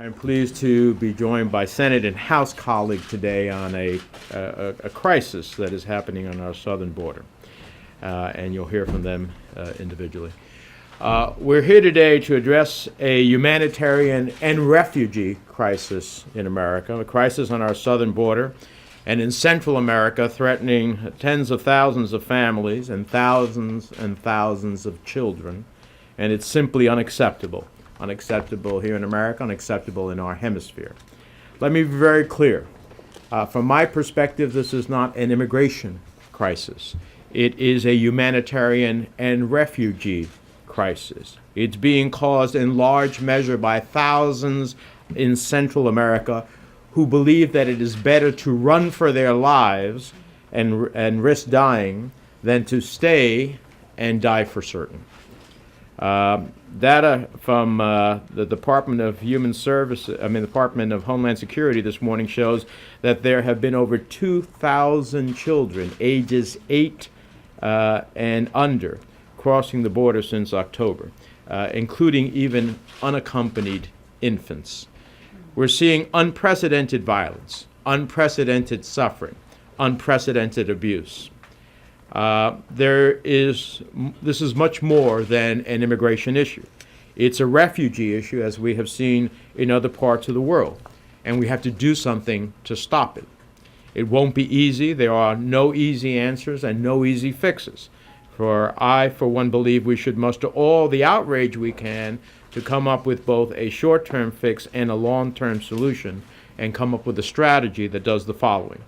I'm pleased to be joined by Senate and House colleagues today on a crisis that is happening on our southern border, and you'll hear from them individually. We're here today to address a humanitarian and refugee crisis in America, a crisis on our southern border and in Central America, threatening tens of thousands of families and thousands of children, and it's simply unacceptable. Unacceptable here in America, unacceptable in our hemisphere. Let me be very clear. From my perspective, this is not an immigration crisis. It is a humanitarian and refugee crisis. It's being caused in large measure by thousands in Central America who believe that it is better to run for their lives and risk dying than to stay and die for certain. Data from the Department of Department of Homeland Security this morning shows that there have been over 2,000 children ages 8 and under crossing the border since October, including even unaccompanied infants. We're seeing unprecedented violence, unprecedented suffering, unprecedented abuse. This is much more than an immigration issue. It's a refugee issue, as we have seen in other parts of the world, and we have to do something to stop it. It won't be easy. There are no easy answers and no easy fixes. For one, believe we should muster all the outrage we can to come up with both a short-term fix and a long-term solution, and come up with a strategy that does the following.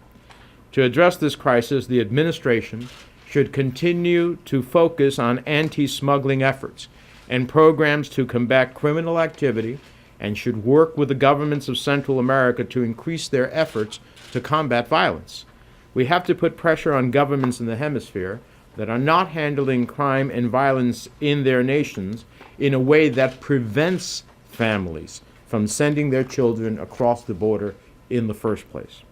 To address this crisis, the administration should continue to focus on anti-smuggling efforts and programs to combat criminal activity, and should work with the governments of Central America to increase their efforts to combat violence. We have to put pressure on governments in the hemisphere that are not handling crime and violence in their nations in a way that prevents families from sending their children across the border in the first place.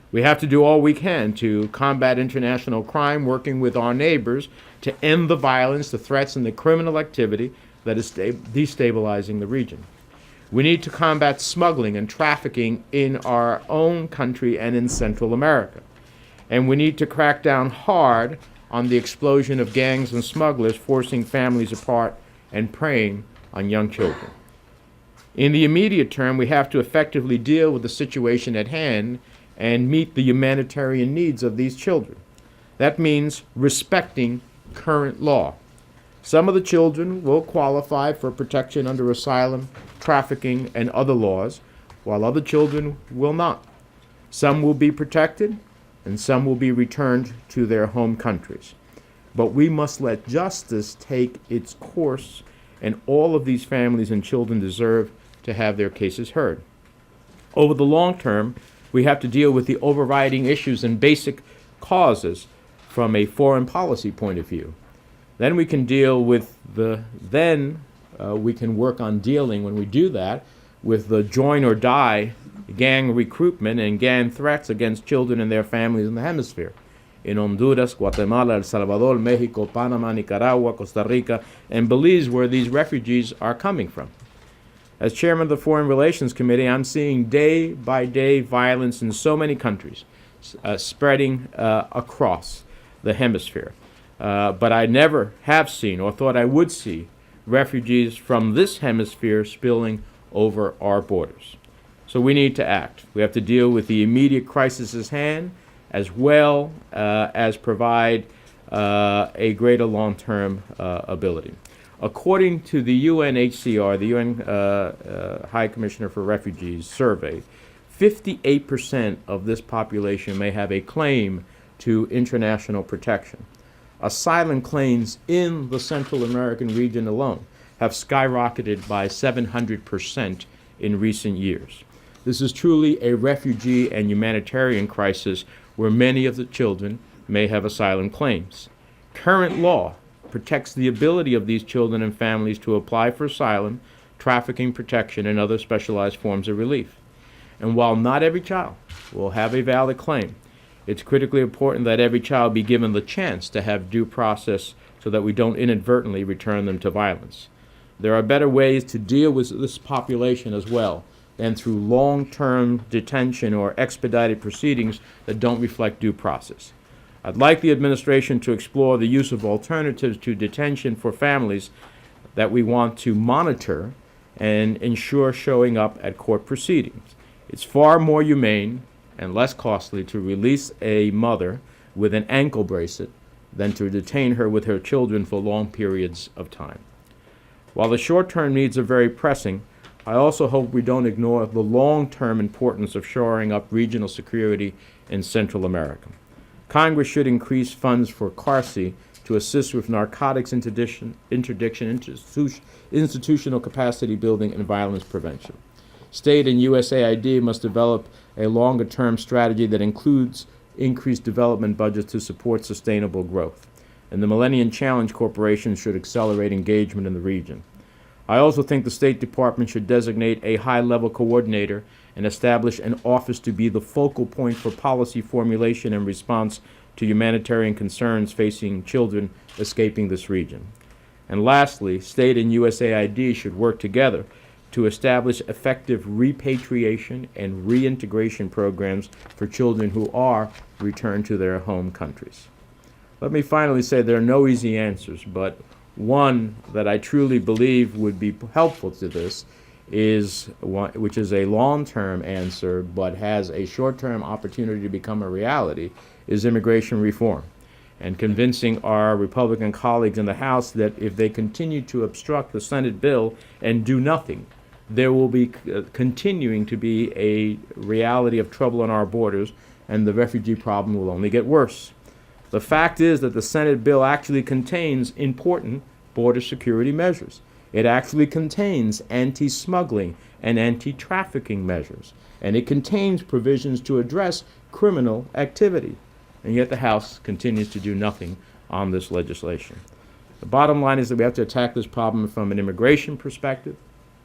We have to do all we can to combat international crime, working with our neighbors to end the violence, the threats, and the criminal activity that is destabilizing the region. We need to combat smuggling and trafficking in our own country and in Central America. And we need to crack down hard on the explosion of gangs and smugglers forcing families apart and preying on young children. In the immediate term, we have to effectively deal with the situation at hand and meet the humanitarian needs of these children. That means respecting current law. Some of the children will qualify for protection under asylum, trafficking, and other laws, while other children will not. Some will be protected, and some will be returned to their home countries. But we must let justice take its course, and all of these families and children deserve to have their cases heard. Over the long term, we have to deal with the overriding issues and basic causes from a foreign policy point of view. Then we can deal with we can work on dealing, when we do that, with the join or die gang recruitment and gang threats against children and their families in the hemisphere. In Honduras, Guatemala, El Salvador, Mexico, Panama, Nicaragua, Costa Rica, and Belize, where these refugees are coming from. As chairman of the Foreign Relations Committee, I'm seeing day-by-day violence in so many countries spreading across the hemisphere. But I never have seen or thought I would see refugees from this hemisphere spilling over our borders. So we need to act. We have to deal with the immediate crisis at hand, as well as provide a greater long-term ability. According to the UNHCR, the UN High Commissioner for Refugees survey, 58% of this population may have a claim to international protection. Asylum claims in the Central American region alone have skyrocketed by 700% in recent years. This is truly a refugee and humanitarian crisis where many of the children may have asylum claims. Current law protects the ability of these children and families to apply for asylum, trafficking protection, and other specialized forms of relief. And while not every child will have a valid claim, it's critically important that every child be given the chance to have due process so that we don't inadvertently return them to violence. There are better ways to deal with this population as well, and through long-term detention or expedited proceedings that don't reflect due process. I'd like the administration to explore the use of alternatives to detention for families that we want to monitor and ensure showing up at court proceedings. It's far more humane and less costly to release a mother with an ankle bracelet than to detain her with her children for long periods of time. While the short-term needs are very pressing, I also hope we don't ignore the long-term importance of shoring up regional security in Central America. Congress should increase funds for CARSI to assist with narcotics interdiction, institutional capacity building, and violence prevention. State and USAID must develop a longer-term strategy that includes increased development budgets to support sustainable growth. And the Millennium Challenge Corporation should accelerate engagement in the region. I also think the State Department should designate a high-level coordinator and establish an office to be the focal point for policy formulation and response to humanitarian concerns facing children escaping this region. And lastly, State and USAID should work together to establish effective repatriation and reintegration programs for children who are returned to their home countries. Let me finally say there are no easy answers, but one that I truly believe would be helpful to this is one, which is a long-term answer but has a short-term opportunity to become a reality, is immigration reform, and convincing our Republican colleagues in the House that if they continue to obstruct the Senate bill and do nothing, there will be continuing to be a reality of trouble on our borders, and the refugee problem will only get worse. The fact is that the Senate bill actually contains important border security measures. It actually contains anti-smuggling and anti-trafficking measures, and it contains provisions to address criminal activity. And yet the House continues to do nothing on this legislation. The bottom line is that we have to attack this problem from an immigration perspective,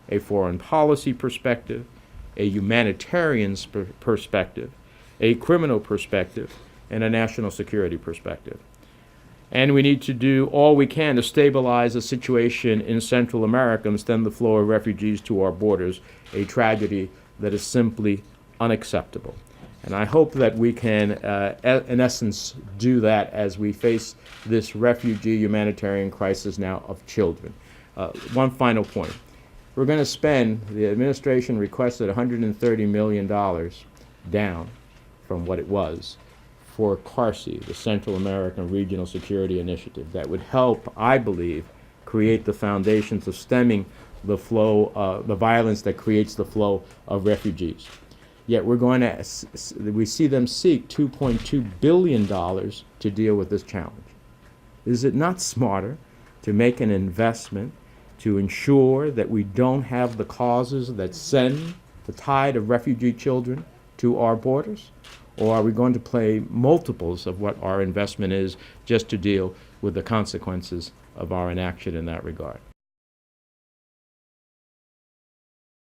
a foreign policy perspective, a humanitarian perspective, a criminal perspective, and a national security perspective. And we need to do all we can to stabilize the situation in Central America and stem the flow of refugees to our borders, a tragedy that is simply unacceptable. And I hope that we can, in essence, do that as we face this refugee humanitarian crisis now of children. One final point. We're going to spend, the administration requested $130 million down from what it was for CARSI, the Central American Regional Security Initiative, that would help, I believe, create the foundations of stemming the flow, the violence that creates the flow of refugees. Yet we're going to, we see them seek $2.2 billion to deal with this challenge. Is it not smarter to make an investment to ensure that we don't have the causes that send the tide of refugee children to our borders? Or are we going to play multiples of what our investment is just to deal with the consequences of our inaction in that regard?